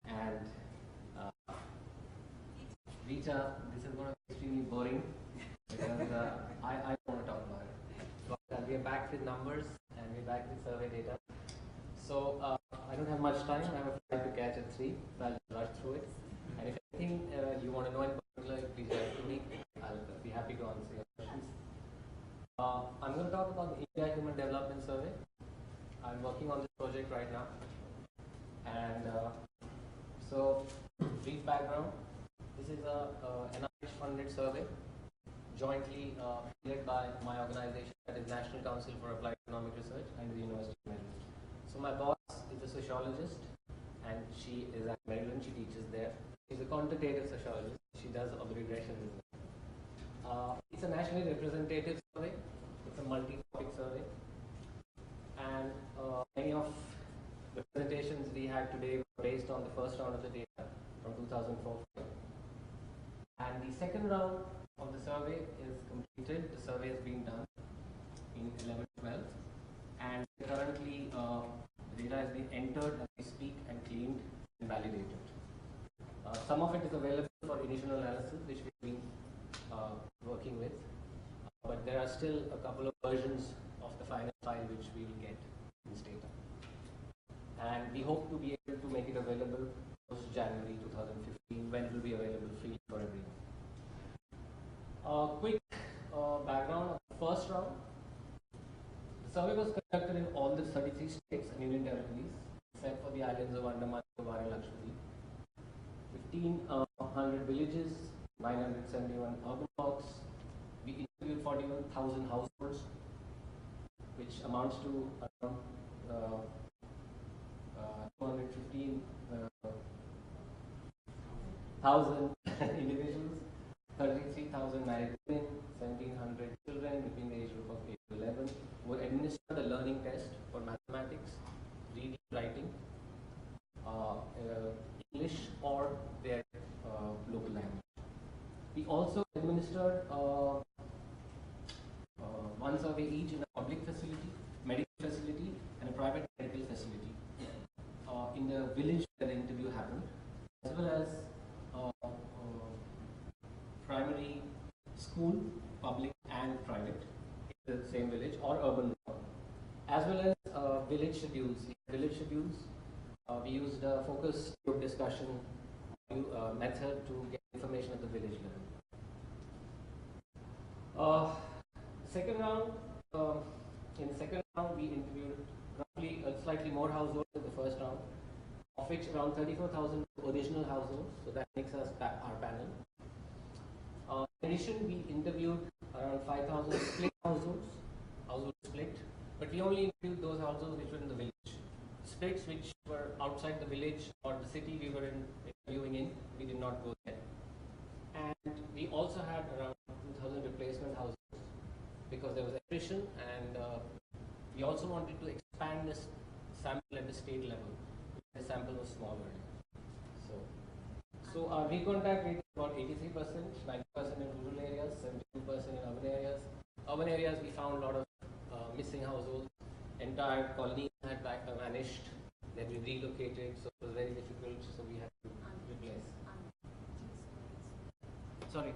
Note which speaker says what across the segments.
Speaker 1: And Rita, this is going to be extremely boring because I don't want to talk about it. But we are back with numbers and we're back with survey data. So I don't have much time. I have a flight to catch at 3, so I'll just rush through it. And if anything you want to know in particular, please write to me. I'll be happy to answer your questions. I'm going to talk about the India Human Development Survey. I'm working on this project right now. And so, brief background. This is a NIH-funded survey, jointly led by my organization, that is National Council for Applied Economic Research, and the University of Maryland. So my boss is a sociologist, and she is at Maryland. She teaches there. She's a quantitative sociologist. She does regression. It's a nationally representative survey. It's a multi-topic survey, and many of the presentations we had today were based on the first round of the data from 2004. And the second round of the survey is completed. The survey has been done in 11-12, and currently the data has been entered as we speak and cleaned and validated. Some of it is available for initial analysis, which we've been working with, but there are still a couple of versions of the final file which we will get in this data. And we hope to be able to make it available post January 2015, when it will be available free for everyone. Quick background of the first round. The survey was conducted in all the 33 states and union territories, except for the islands of Andaman, Nicobar, and Lakshadweep. 1,500 villages, 971 urban blocks. We interviewed 41,000 households, which amounts to around 215,000 individuals, 33,000 married women, 1,700 children between the age group of 8 to 11 were administered a learning test for mathematics, reading, writing, English or their local language. We also administered one survey each in a public facility, medical facility, and a private medical facility in the village where the interview happened, as well as primary school, public and private, in the same village or urban block, as well as village schedules. We used a focus group discussion method to get information at the village level. Second round, in the second round we interviewed roughly slightly more households than the first round, of which around 34,000 original households, so that makes us our panel. In addition, we interviewed around 5,000 split households split, but we only interviewed those households which were in the village. Splits which were outside the village or the city we were interviewing in, we did not go there. And we also had around 2,000 replacement households because there was attrition, and we also wanted to expand this sample at the state level. The sample was smaller. So our recontact rate is about 83%, 90% in rural areas, 72% in urban areas. Urban areas we found a lot of missing households. Entire colony had vanished. They had been relocated, so it was very difficult. So we had to replace. Sorry.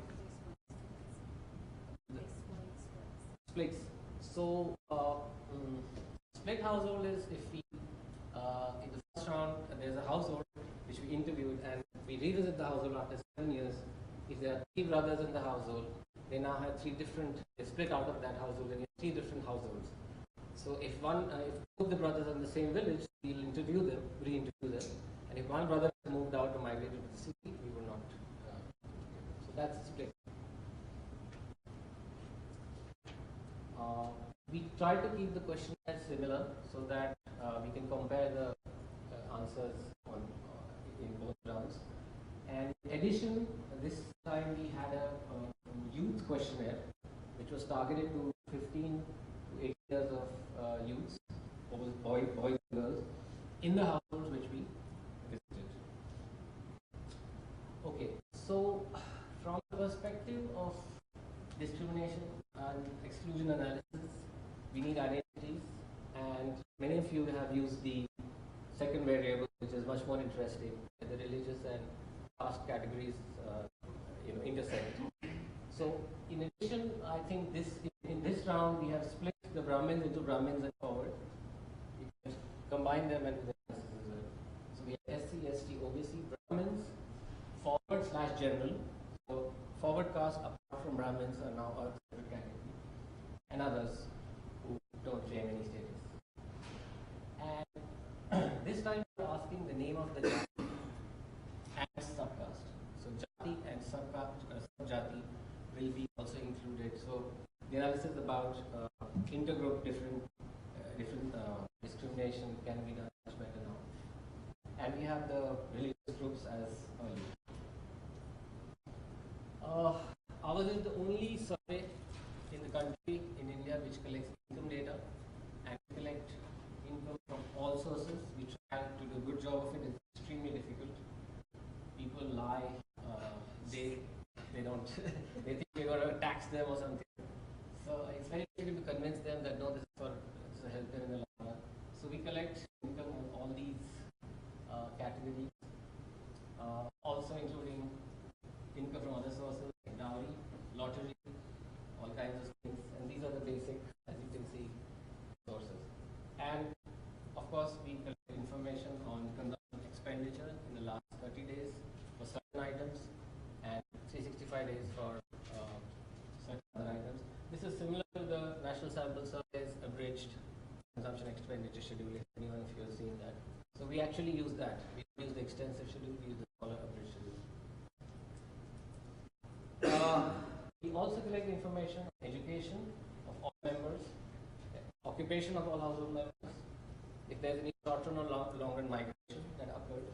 Speaker 1: Splits. So split household is if we in the first round there's a household which we interviewed and we revisit the household after 7 years. If there are 3 brothers in the household, they now have 3 different. They split out of that household and 3 different households. So if two of the brothers are in the same village, we'll interview them, re-interview them, and if one brother moved out or migrated to the city, we will not. So that's the split. We try to keep the questionnaire similar so that we can compare the answers in both rounds. And in addition, this time we had a youth questionnaire which was targeted to 15 to 8 years of youths, boys and girls, in the households which we visited. Okay, so from the perspective of discrimination and exclusion analysis, we need identities, and many of you have used the second variable, which is much more interesting. interesting. The religious and caste categories, intersect. So, in addition, I think in this round we have split the Brahmins into Brahmins and forward. We can combine them and do the analysis as well. So we have SC, ST, OBC, Brahmins, forward / general. So forward caste apart from Brahmins are now a separate category, and others who don't claim any status. And this time we're asking the name of the jati and subcaste. So jati and subjati will be also included. So the analysis about intergroup different discrimination can be done much better now. And we have the religious groups as earlier. Ours is the only survey in the country, in India, which collects income data and collect income from all sources. We try to do a good job of it. It's extremely difficult. People lie. They don't. They think we're going to tax them or something. So it's very difficult to convince them that no, this is to help them in the long run. So we collect income on all these categories, also including income from other sources like dowry, lottery, all kinds of things. And these are the basic, as you can see, sources. And of course, we collect information on consumption expenditure in the last 30 days for certain items and 365 days for certain other items. This is similar to the National Sample Survey's abridged consumption expenditure schedule, if anyone of you has seen that. So we actually use that. We use the extensive schedule, we use the smaller abridged schedule. We also collect information on education of all members, occupation of all household members, if there's any short-run or long-run migration that occurred,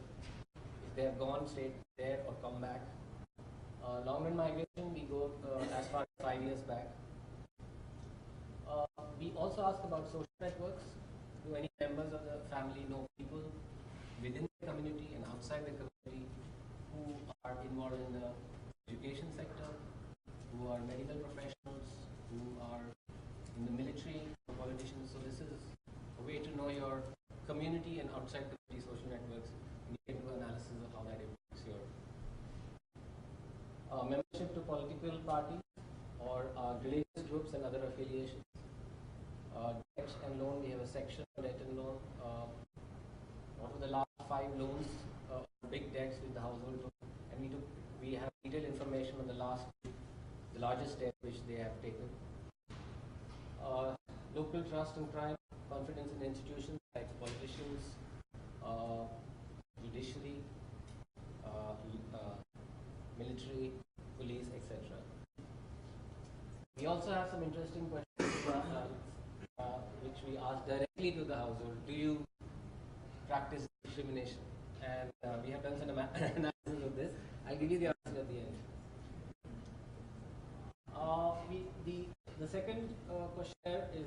Speaker 1: if they have gone, stayed there or come back. Long-run migration, we go as far as 5 years back. We also ask about social networks. Do any members of the family know people within the community and outside the community who are involved in the education sector, who are medical professionals, who are in the military, or politicians? So this is a way to know your community and outside community social networks, and you can do analysis of how that impacts your membership to political parties or religious groups and other affiliations. Debt and loan, we have a section on debt and loan. What were the last 5 loans, big debts with the household loan, and we have detailed information on the largest debt which they have taken. Local trust and crime, confidence in institutions like politicians, judiciary, military, police, etc. We also have some interesting questions which we ask directly to the household. Do you practice discrimination? And we have done some analysis of this. I'll give you the answer at the end. The second questionnaire is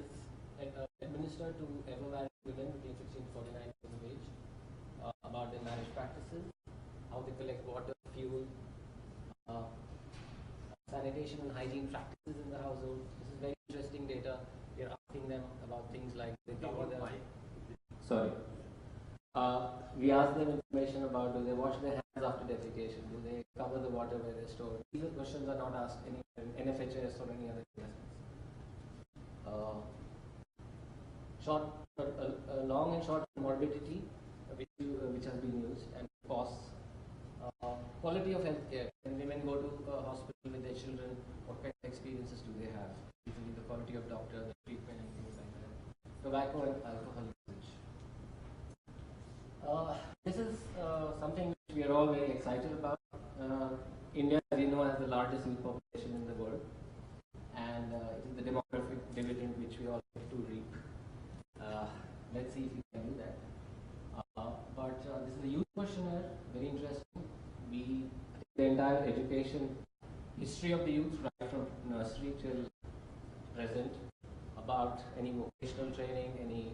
Speaker 1: administered to ever married women between 16 to 49 years of age about their marriage practices, how they collect water, fuel, sanitation and hygiene practices in the household. This is very interesting data. We are asking them about things like they cover their we ask them information about do they wash their hands after defecation, do they cover the water where they're stored. These questions are not asked in NFHS or any other assessments. Long and short morbidity, which has been used, and costs. Quality of healthcare. When women go to a hospital with their children, what kind of experiences do they have? Usually the quality of doctor, the treatment, and things like that. Tobacco and alcohol usage. This is something which we are all very excited about. India, as you know, has the largest youth population in the world, and it is the demographic dividend which we all have to reap. Let's see if we can do that. But this is a youth questionnaire, very interesting. We the entire education history of the youth, right from nursery till present, about any vocational training, any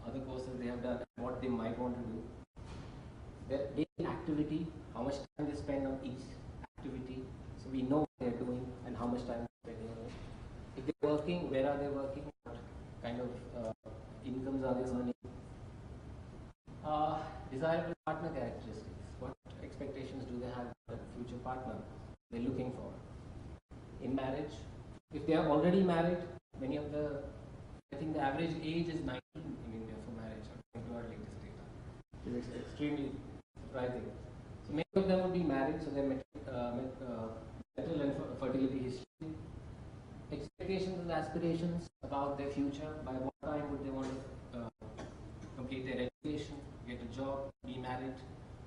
Speaker 1: other courses they have done, what they might want to do. Their daily activity, how much time they spend on each activity, so we know what they are doing and how much time they're spending on it. If they're working, where are they working? What kind of incomes are they earning? Desirable partner characteristics. they're looking for in marriage. If they are already married, many of the, I think the average age is 19 in India for marriage, according to our latest data. It's extremely surprising. So many of them would be married, so their mental and fertility history, expectations and aspirations about their future, by what time would they want to complete their education, get a job, be married,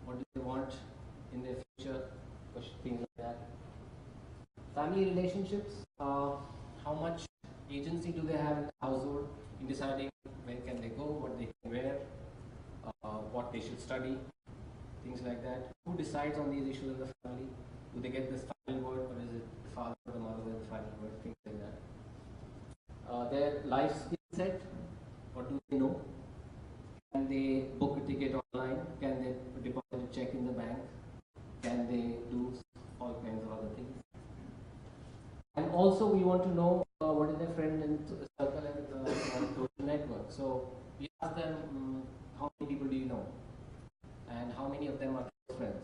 Speaker 1: what do they want in their future, things like that. Family relationships, how much agency do they have in the household in deciding where can they go, what they can wear, what they should study, things like that. Who decides on these issues in the family? Do they get this final word, or is it the father or the mother with the final word? Things like that. Their life skill set, what do they know? Can they book a ticket online? Can they deposit a check in the bank? Can they do all kinds of other things? And also we want to know what is their friend and circle and social network. So we ask them, how many people do you know? And how many of them are close friends?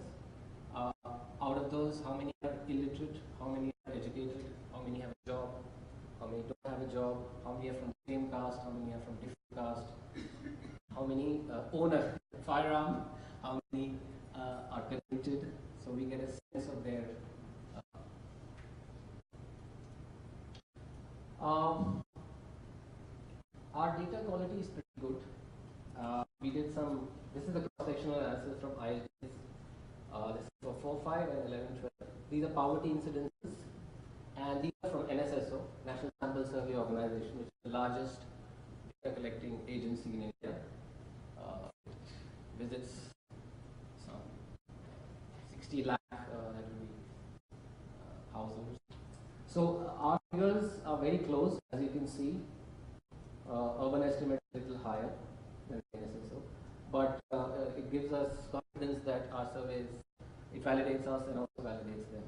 Speaker 1: Out of those, how many are illiterate? How many are educated? How many have a job? How many don't have a job? How many are from the same caste? How many are from different caste? How many own a firearm? How many are connected? So we get a sense of their our data quality is pretty good. We did some, this is the cross-sectional analysis from ISDs. This is for 4, 5 and 11, 12. These are poverty incidences, and these are from NSSO, National Sample Survey Organization, which is the largest data collecting agency in India. Visits some 60 lakh, that will be households. So our figures are very close, as you can see. Urban estimate is a little higher than NSSO, but it gives us confidence that our surveys, it validates us and also validates them.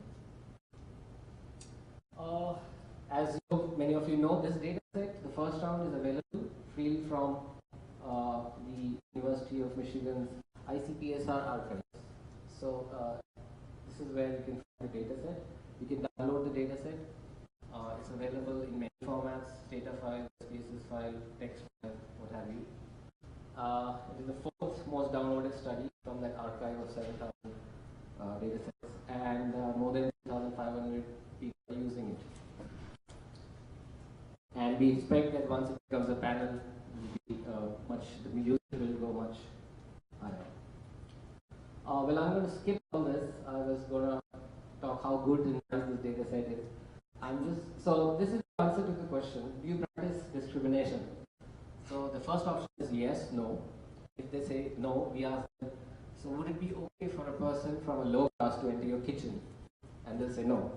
Speaker 1: As many of you know, this data set, the first round is available free from the University of Michigan's ICPSR archives. So this is where you can find the data set. You can download the data set. It's available in many formats: data file, spaces file, text file, what have you. It is the 4th most downloaded study from that archive of 7,000 data sets, and more than 2,500 people are using it. And we expect that once it becomes a panel, the usage will go much higher. Well, I'm going to skip all this. I was going to talk how good and nice this data set is. So this is the answer to the question, do you practice discrimination? So the first option is yes, no. If they say no, we ask them, so would it be okay for a person from a low caste to enter your kitchen? And they'll say no.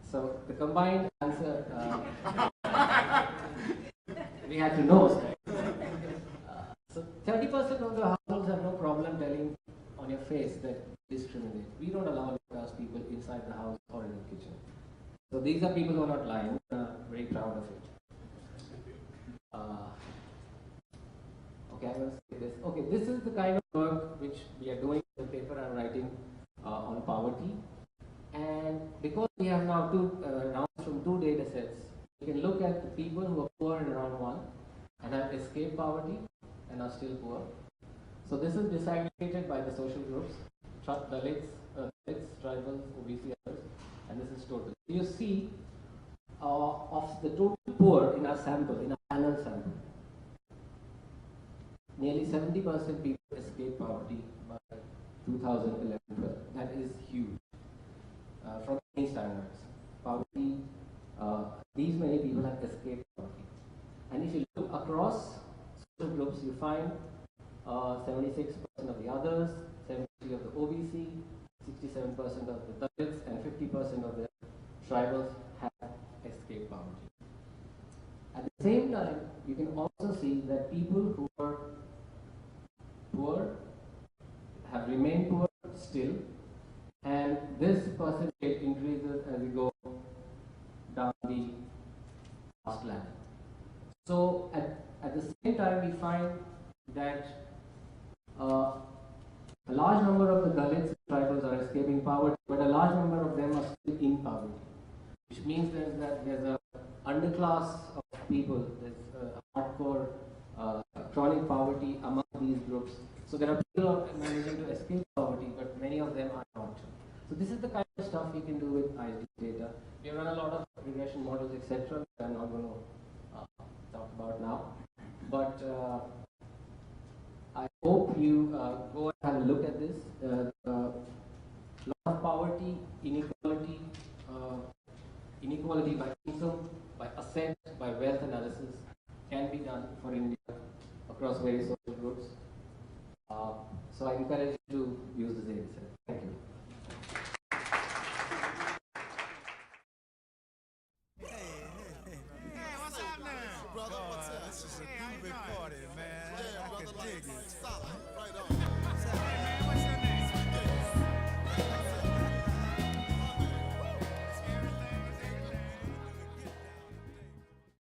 Speaker 1: So the combined answer, we had to know. So 30% of the households have no problem telling on your face that discriminate. We don't allow low caste people inside the house or in the kitchen. So these are people who are not lying. Very proud of it. Okay, I'm going to say this. Okay, this is the kind of work which we are doing in the paper I'm writing on poverty. And because we have now rounds from 2 data sets, we can look at the people who are poor in round 1 and have escaped poverty and are still poor. So this is disaggregated by the social groups: Dalits, tribals, OBC, others, and this is total. You see, of the total poor in our sample, in our panel sample, nearly 70% people escape poverty by 2011-12. That is huge. From any standards, poverty, these many people have escaped poverty. And if you look across social groups, you find 76% of the others, 73% of the OBC, 67% of the Dalits, and 50% of the tribals have escaped poverty. At the same time, you can also see that people who are poor have remained poor still. means that there's a underclass of people, there's a hardcore chronic poverty among these groups. So there are people who are managing to escape poverty, but many of them are not. So this is the kind of stuff you can do with ISD data. We run a lot of regression models, etc., which I'm not going to talk about now. But I hope you go and have a look at this. Lot of poverty, inequality, inequality by income, by asset, by wealth analysis can be done for India across various social groups. So I encourage you to use this data set. Thank you.
Speaker 2: Hey, what's up now? Brother, what's up? This is a groovy party, man. I can dig it.